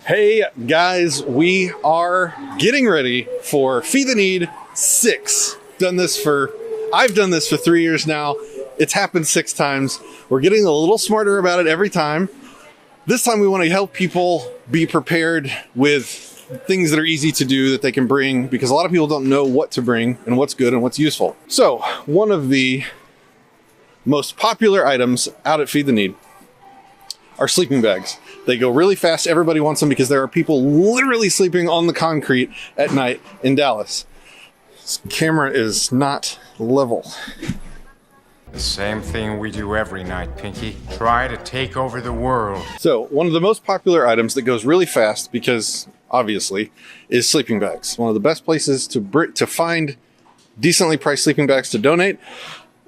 Hey guys, we are getting ready for Feed the Need 6. I've done this for 3 years now. It's happened 6 times. We're getting a little smarter about it every time. This time we want to help people be prepared with things that are easy to do that they can bring, because a lot of people don't know what to bring and what's good and what's useful. So one of the most popular items out at Feed the Need are sleeping bags. They go really fast. Everybody wants them because there are people literally sleeping on the concrete at night in Dallas. This camera is not level. The same thing we do every night, Pinky. Try to take over the world. So one of the most popular items that goes really fast, because obviously, is sleeping bags. One of the best places to find decently priced sleeping bags to donate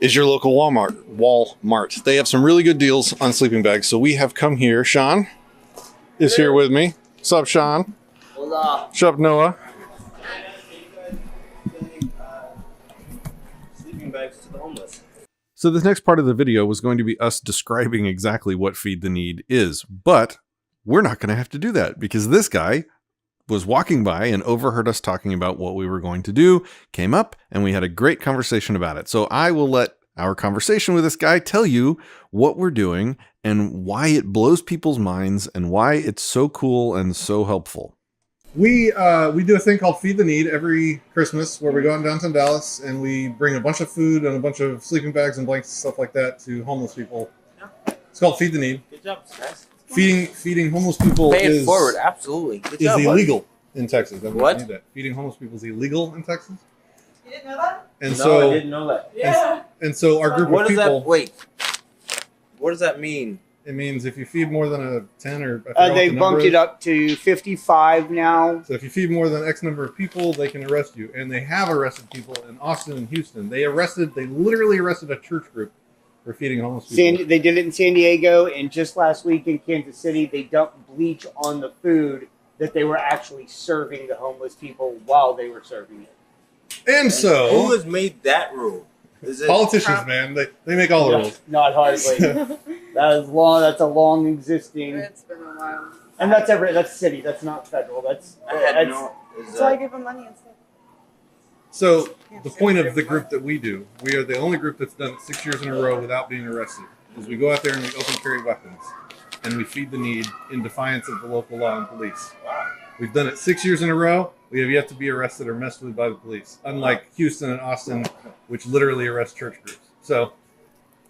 is your local Walmart. They have some really good deals on sleeping bags. So we have come here. Sean is here with me. What's up, Sean? Hola. What's up, Noah? Sleeping bags to the homeless. So this next part of the video was going to be us describing exactly what Feed the Need is, but we're not going to have to do that because this guy was walking by and overheard us talking about what we were going to do, came up, and we had a great conversation about it. So I will let our conversation with this guy tell you what we're doing and why it blows people's minds and why it's so cool and so helpful. We do a thing called Feed the Need every Christmas where we go out in downtown Dallas and we bring a bunch of food and a bunch of sleeping bags and blankets and stuff like that to homeless people. It's called Feed the Need. Good job, guys. Feeding homeless people Pay it forward, absolutely. Good is job, illegal in Texas. What? That. Feeding homeless people is illegal in Texas. You didn't know that? And No, so I didn't know that. Yeah. and so our group What of does people. that? Wait. What does that mean? It means if you feed more than a 10 or... I forgot They what the bumped number it up to 55 now. So if you feed more than X number of people, they can arrest you. And they have arrested people in Austin and Houston. They literally arrested a church group for feeding homeless people. They did it in San Diego, and just last week in Kansas City, they dumped bleach on the food that they were actually serving the homeless people while they were serving it. And Who so... has made that rule? Is it Politicians, man. They make all the rules. Not hardly. That's a long existing, It's been a while. and that's city. That's not federal. That's I had no. Is So I that, give them money instead. So the point of the group that we do, we are the only group that's done it 6 years in a row without being arrested, is we go out there and we open carry weapons. And we feed the need in defiance of the local law and police. wow. We've done it 6 years in a row. We have yet to be arrested or messed with by the police, unlike Houston and Austin, which literally arrest church groups. So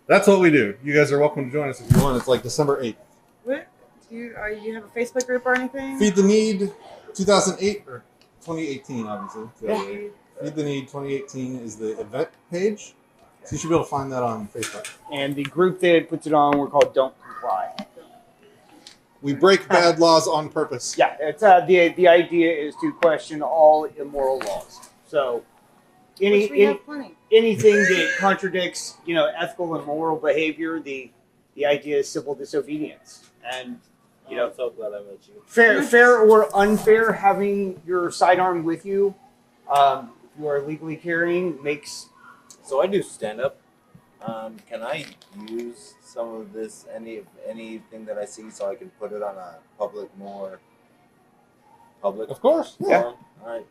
that's what we do. You guys are welcome to join us if you want. It's like December 8th. What? Do you have a Facebook group or anything? Feed the Need 2008 or 2018, obviously. Yeah. Feed the Need 2018 is the event page. So you should be able to find that on Facebook. and the group that puts it on, we're called Don't Comply. We break bad laws on purpose. Yeah, it's the idea is to question all immoral laws. So Which we have plenty. anything that contradicts, ethical and moral behavior, the idea is civil disobedience. And, I'm so glad I met you. fair or unfair, having your sidearm with you, if you are legally carrying, makes... So I do stand up. Can I use some of this, anything that I see, so I can put it on a more public? Of course. Yeah. All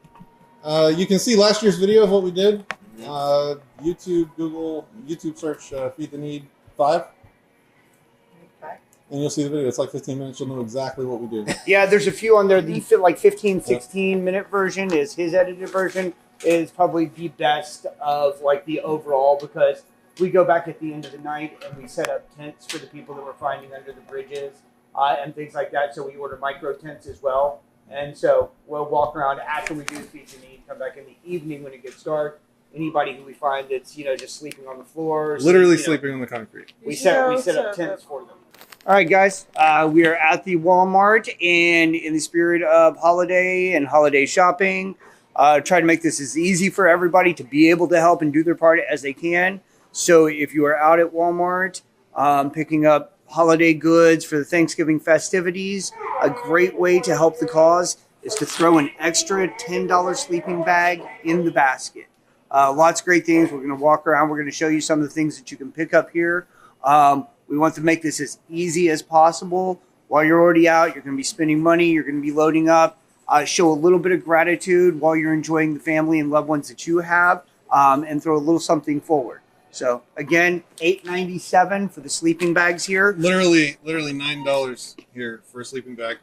right. You can see last year's video of what we did. Mhm. YouTube search Feed the Need 5. Okay. And you'll see the video. It's like 15 minutes. You'll know exactly what we do. Yeah, there's a few on there. The 15, 16-minute version is his edited version. Is probably the best of the overall, because we go back at the end of the night and we set up tents for the people that we're finding under the bridges and things like that. So we order micro tents as well. And so we'll walk around after we do Feed the Need, come back in the evening when it gets dark. Anybody who we find that's just sleeping on the floor, Literally sleeping on the concrete. we set up tents for them. All right, guys, we are at the Walmart, and in the spirit of holiday and holiday shopping, try to make this as easy for everybody to be able to help and do their part as they can. So if you are out at Walmart picking up holiday goods for the Thanksgiving festivities, a great way to help the cause is to throw an extra $10 sleeping bag in the basket. Lots of great things. We're going to walk around. We're going to show you some of the things that you can pick up here. We want to make this as easy as possible while you're already out, you're going to be spending money, you're going to be loading up. Show a little bit of gratitude while you're enjoying the family and loved ones that you have, and throw a little something forward. So again, $8.97 for the sleeping bags here. Literally $9 here for a sleeping bag.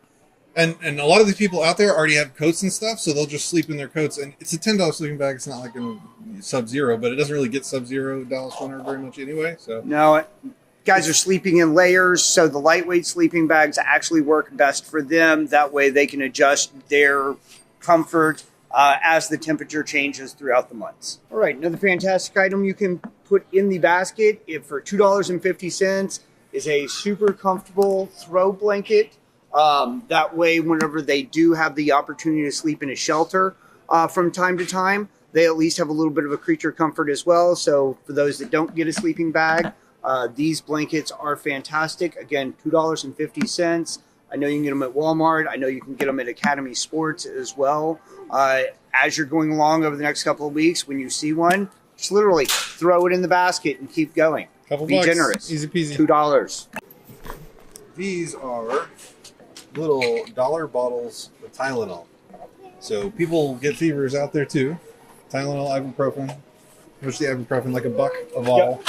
And a lot of these people out there already have coats and stuff, so they'll just sleep in their coats. And it's a $10 sleeping bag. It's not like a Sub-Zero, but it doesn't really get Sub-Zero Dallas Winter very much anyway. So no, guys are sleeping in layers, so the lightweight sleeping bags actually work best for them. That way they can adjust their comfort as the temperature changes throughout the months. All right, another fantastic item you can put in the basket for $2.50 is a super comfortable throw blanket. That way, whenever they do have the opportunity to sleep in a shelter from time to time, they at least have a little bit of a creature comfort as well. So for those that don't get a sleeping bag, these blankets are fantastic. Again, $2.50. I know you can get them at Walmart. I know you can get them at Academy Sports as well. As you're going along over the next couple of weeks, when you see one, just literally throw it in the basket and keep going. Be bucks. generous. Easy peasy. $2. These are little dollar bottles of Tylenol. So people get fevers out there too. Tylenol, ibuprofen. What's the ibuprofen? Like a buck of all.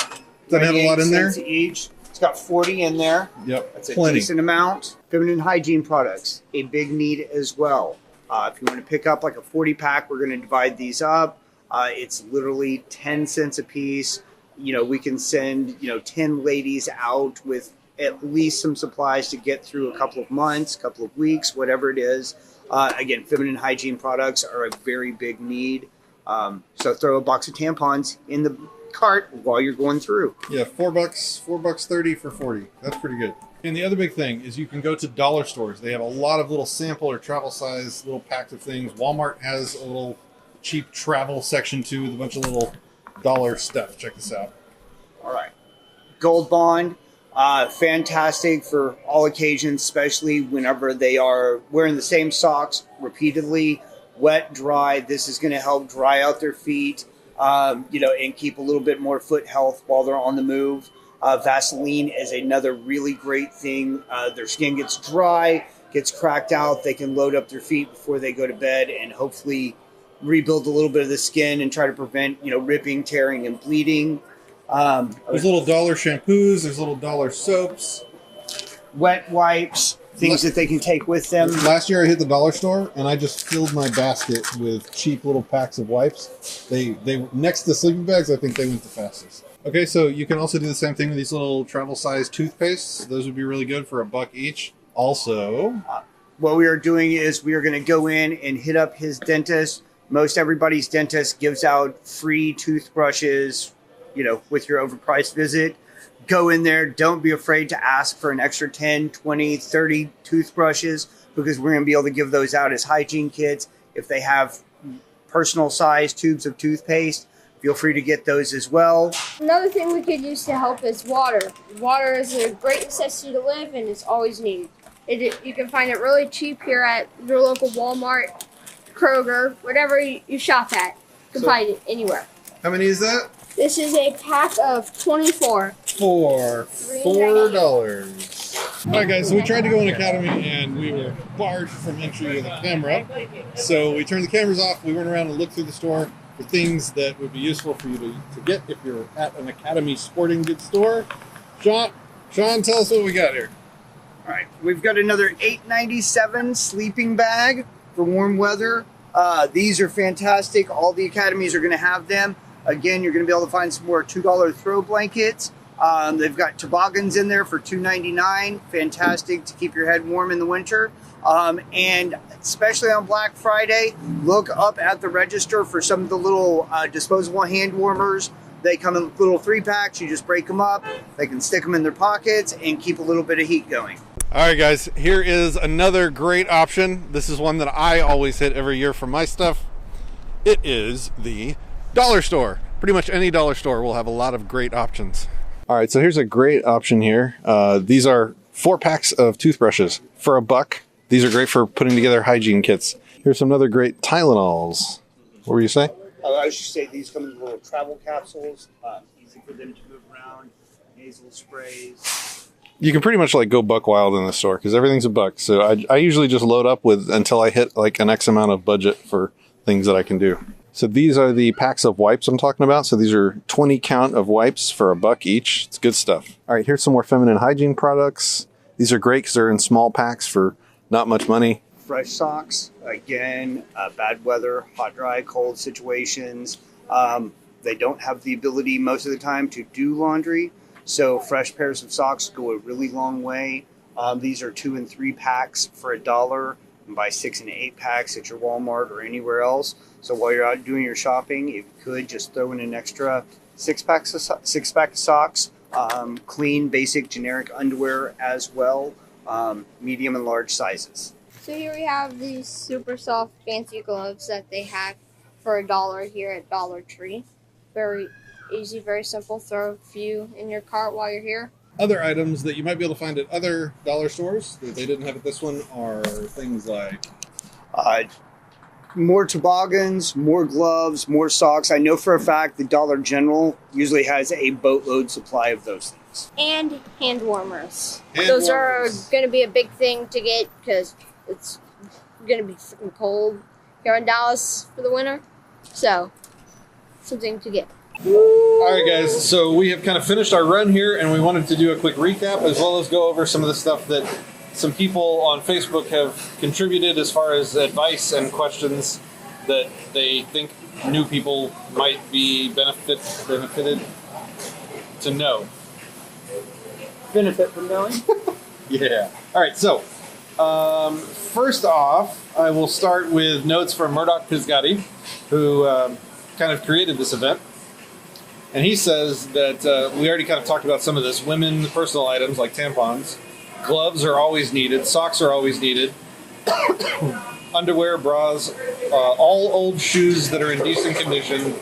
Doesn't have a lot in there. Each. It's got 40 in there. Yep, That's a plenty. decent amount. Feminine hygiene products, a big need as well. If you want to pick up like a 40 pack, we're going to divide these up. It's literally 10 cents a piece. You know, we can send, 10 ladies out with at least some supplies to get through a couple of months, couple of weeks, whatever it is. Again, feminine hygiene products are a very big need. So throw a box of tampons in the cart while you're going through. Yeah, $4.30 for 40. That's pretty good. And the other big thing is you can go to dollar stores. They have a lot of little sample or travel size little packs of things. Walmart has a little cheap travel section too with a bunch of little dollar stuff. Check this out. All right. Gold Bond, fantastic for all occasions, especially whenever they are wearing the same socks repeatedly, wet, dry. This is going to help dry out their feet, and keep a little bit more foot health while they're on the move. Vaseline is another really great thing. Their skin gets dry, gets cracked out. They can load up their feet before they go to bed and hopefully rebuild a little bit of the skin and try to prevent, ripping, tearing, and bleeding. There's little dollar shampoos. There's little dollar soaps. Wet wipes, things that they can take with them. Last year I hit the dollar store and I just filled my basket with cheap little packs of wipes. They next to sleeping bags, I think they went the fastest. Okay, so you can also do the same thing with these little travel-sized toothpastes. Those would be really good for $1 each. Also, what we are doing is we are going to go in and hit up his dentist. Most everybody's dentist gives out free toothbrushes, with your overpriced visit. Go in there. Don't be afraid to ask for an extra 10, 20, 30 toothbrushes because we're going to be able to give those out as hygiene kits. If they have personal size tubes of toothpaste, feel free to get those as well. Another thing we could use to help is water. Water is a great necessity to live and it's always needed. You can find it really cheap here at your local Walmart, Kroger, whatever you shop at. You can find it anywhere. how many is that? This is a pack of 24. For $4. All right, guys, so we tried to go in Academy and we were barred from entry with a camera. So we turned the cameras off. We went around and looked through the store for things that would be useful for you to get if you're at an Academy sporting goods store. Sean, tell us what we got here. All right, we've got another $8.97 sleeping bag for warm weather. These are fantastic. All the academies are going to have them. Again, you're going to be able to find some more $2 throw blankets. They've got toboggans in there for $2.99. Fantastic to keep your head warm in the winter. And especially on Black Friday, look up at the register for some of the little disposable hand warmers. They come in little 3-packs. You just break them up. They can stick them in their pockets and keep a little bit of heat going. All right, guys, here is another great option. This is one that I always hit every year for my stuff. It is the dollar store. Pretty much any dollar store will have a lot of great options. All right, so here's a great option here. These are 4 packs of toothbrushes for $1. These are great for putting together hygiene kits. Here's some other great Tylenols. What were you saying? I was just saying these come in little travel capsules. Easy for them to move around. Nasal sprays. You can pretty much like go buck wild in the store because everything's a buck. So I usually just load up with until I hit like an X amount of budget for things that I can do. So these are the packs of wipes I'm talking about. So these are 20 count of wipes for $1 each. It's good stuff. All right, here's some more feminine hygiene products. These are great because they're in small packs for not much money. Fresh socks, again, bad weather, hot, dry, cold situations. They don't have the ability most of the time to do laundry. So fresh pairs of socks go a really long way. These are 2 and 3 packs for $1. And buy 6 and 8 packs at your Walmart or anywhere else. So while you're out doing your shopping, if you could just throw in an extra 6-pack of socks, clean, basic, generic underwear as well, medium and large sizes. So here we have these super soft fancy gloves that they have for $1 here at Dollar Tree. Very easy, very simple. Throw a few in your cart while you're here. Other items that you might be able to find at other dollar stores that they didn't have at this one are things like more toboggans, more gloves, more socks. I know for a fact the Dollar General usually has a boatload supply of those things. And hand warmers. Hand Those warmers. are going to be a big thing to get because it's going to be freaking cold here in Dallas for the winter. So, something to get. All right, guys, so we have kind of finished our run here, and we wanted to do a quick recap as well as go over some of the stuff that some people on Facebook have contributed as far as advice and questions that they think new people might be benefited to know. Benefit from knowing? Yeah. All right, so first off, I will start with notes from Murdoch Pisgatti, who kind of created this event. And he says that we already kind of talked about some of this. Women personal items like tampons. Gloves are always needed. Socks are always needed. Underwear, bras, all old shoes that are in decent condition.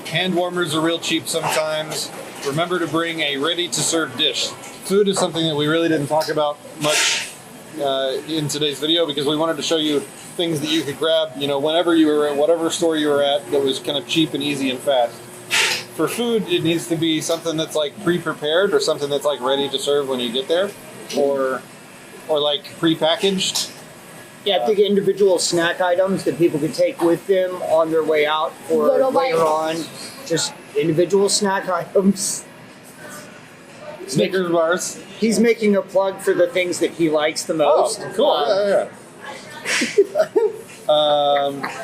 Hand warmers are real cheap sometimes. Remember to bring a ready-to-serve dish. Food is something that we really didn't talk about much in today's video because we wanted to show you things that you could grab, you know, whenever you were at whatever store you were at that was kind of cheap and easy and fast. For food, it needs to be something that's like pre-prepared or something that's like ready to serve when you get there, or like pre-packaged. Yeah, I think individual snack items that people could take with them on their way out or Little later bites. on. Just individual snack items. Snickers bars. He's making a plug for the things that he likes the most. Oh, cool. Yeah.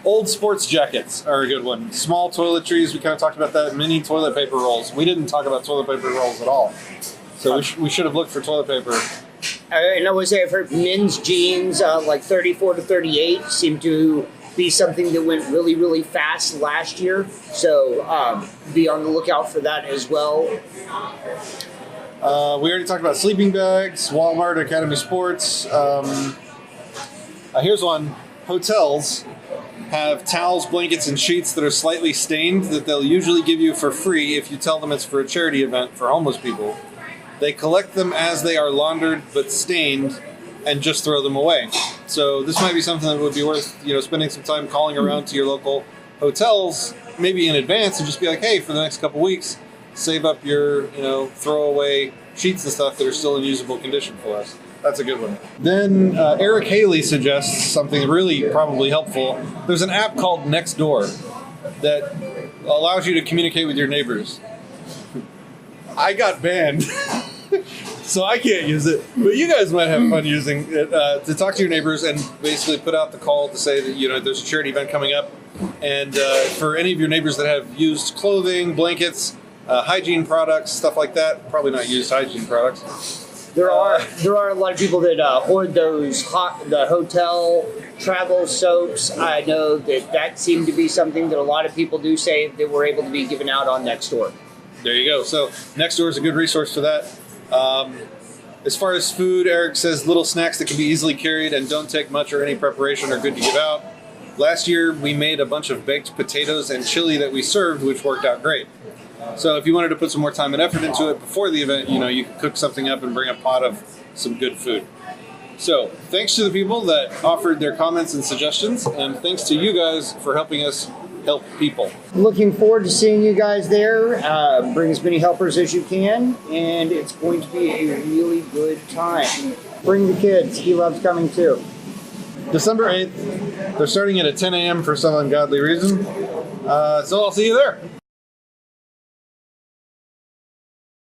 Old sports jackets are a good one. Small toiletries, we kind of talked about that. Mini toilet paper rolls. We didn't talk about toilet paper rolls at all. So we should have looked for toilet paper. And I would say I've heard men's jeans, like 34 to 38, seem to be something that went really, really fast last year. So be on the lookout for that as well. We already talked about sleeping bags, Walmart, Academy Sports. Here's one. Hotels have towels, blankets, and sheets that are slightly stained that they'll usually give you for free if you tell them it's for a charity event for homeless people. They collect them as they are laundered but stained and just throw them away. So this might be something that would be worth, you know, spending some time calling around to your local hotels, maybe in advance, and just be like, hey, for the next couple weeks, save up your, you know, throwaway sheets and stuff that are still in usable condition for us. That's a good one. Then Eric Haley suggests something really probably helpful. There's an app called Nextdoor that allows you to communicate with your neighbors. I got banned, so I can't use it. But you guys might have fun using it to talk to your neighbors and basically put out the call to say that, you know, there's a charity event coming up. And for any of your neighbors that have used clothing, blankets, hygiene products, stuff like that, probably not used hygiene products. There are a lot of people that hoard those the hotel travel soaps. I know that seemed to be something that a lot of people do say that were able to be given out on Nextdoor. There you go. So Nextdoor is a good resource for that. As far as food, Eric says little snacks that can be easily carried and don't take much or any preparation are good to give out. Last year, we made a bunch of baked potatoes and chili that we served, which worked out great. So if you wanted to put some more time and effort into it before the event, you know, you could cook something up and bring a pot of some good food. So thanks to the people that offered their comments and suggestions, and thanks to you guys for helping us help people. Looking forward to seeing you guys there. Bring as many helpers as you can, and it's going to be a really good time. Bring the kids. He loves coming too. December 8th. They're starting it at 10 a.m. for some ungodly reason. So I'll see you there.